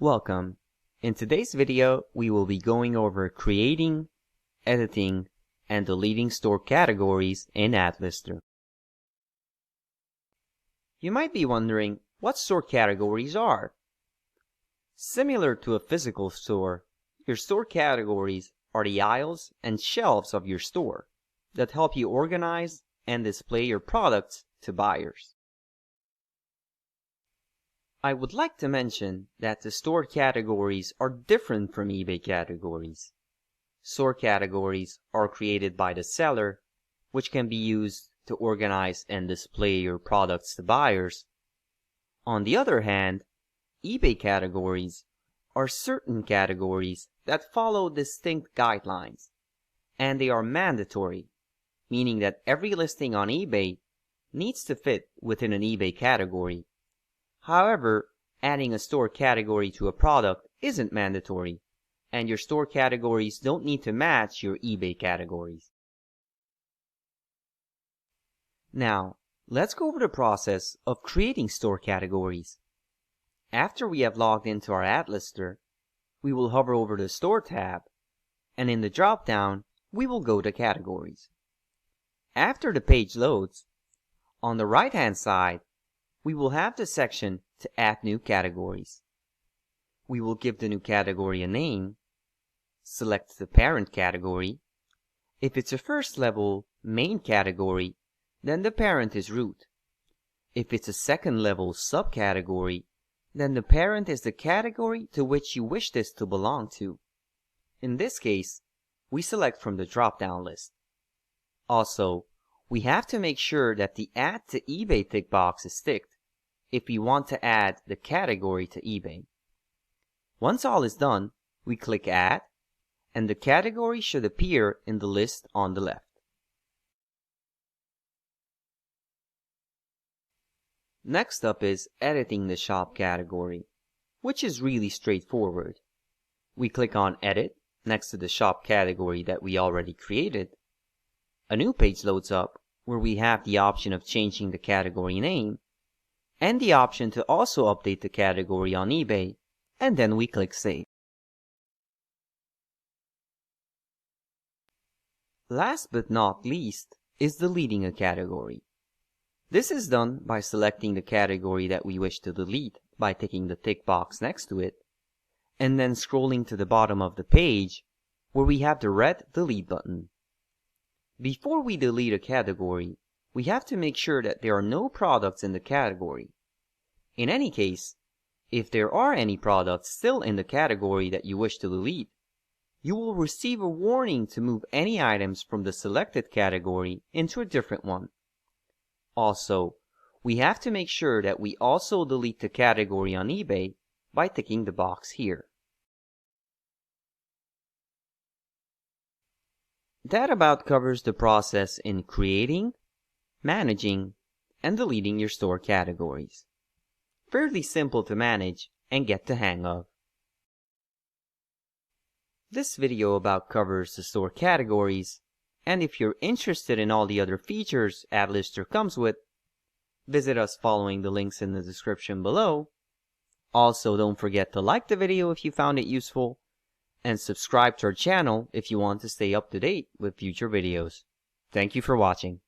Welcome. In today's video, we will be going over creating, editing, and deleting store categories in AdLister. You might be wondering what store categories are. Similar to a physical store, your store categories are the aisles and shelves of your store that help you organize and display your products to buyers. I would like to mention that the store categories are different from eBay categories. Store categories are created by the seller, which can be used to organize and display your products to buyers. On the other hand, eBay categories are certain categories that follow distinct guidelines, and they are mandatory, meaning that every listing on eBay needs to fit within an eBay category. However, adding a store category to a product isn't mandatory, and your store categories don't need to match your eBay categories. Now, let's go over the process of creating store categories. After we have logged into our AdLister, we will hover over the Store tab, and in the drop-down, we will go to Categories. After the page loads, on the right-hand side, we will have the section to add new categories. We will give the new category a name, select the parent category. If it's a first level main category, then the parent is root. If it's a second level subcategory, then the parent is the category to which you wish this to belong to. In this case, we select from the drop-down list. Also, we have to make sure that the Add to eBay tick box is ticked if we want to add the category to eBay. Once all is done, we click Add, and the category should appear in the list on the left. Next up is editing the shop category, which is really straightforward. We click on Edit next to the shop category that we already created. A new page loads up where we have the option of changing the category name and the option to also update the category on eBay, and then we click Save. Last but not least is deleting a category. This is done by selecting the category that we wish to delete by ticking the tick box next to it, and then scrolling to the bottom of the page where we have the red Delete button. Before we delete a category, we have to make sure that there are no products in the category. In any case, if there are any products still in the category that you wish to delete, you will receive a warning to move any items from the selected category into a different one. Also, we have to make sure that we also delete the category on eBay by ticking the box here. That about covers the process in creating, managing, and deleting your store categories. Fairly simple to manage and get the hang of. This video about covers the store categories, and if you're interested in all the other features AdLister comes with, visit us following the links in the description below. Also, don't forget to like the video if you found it useful, and subscribe to our channel if you want to stay up to date with future videos. Thank you for watching.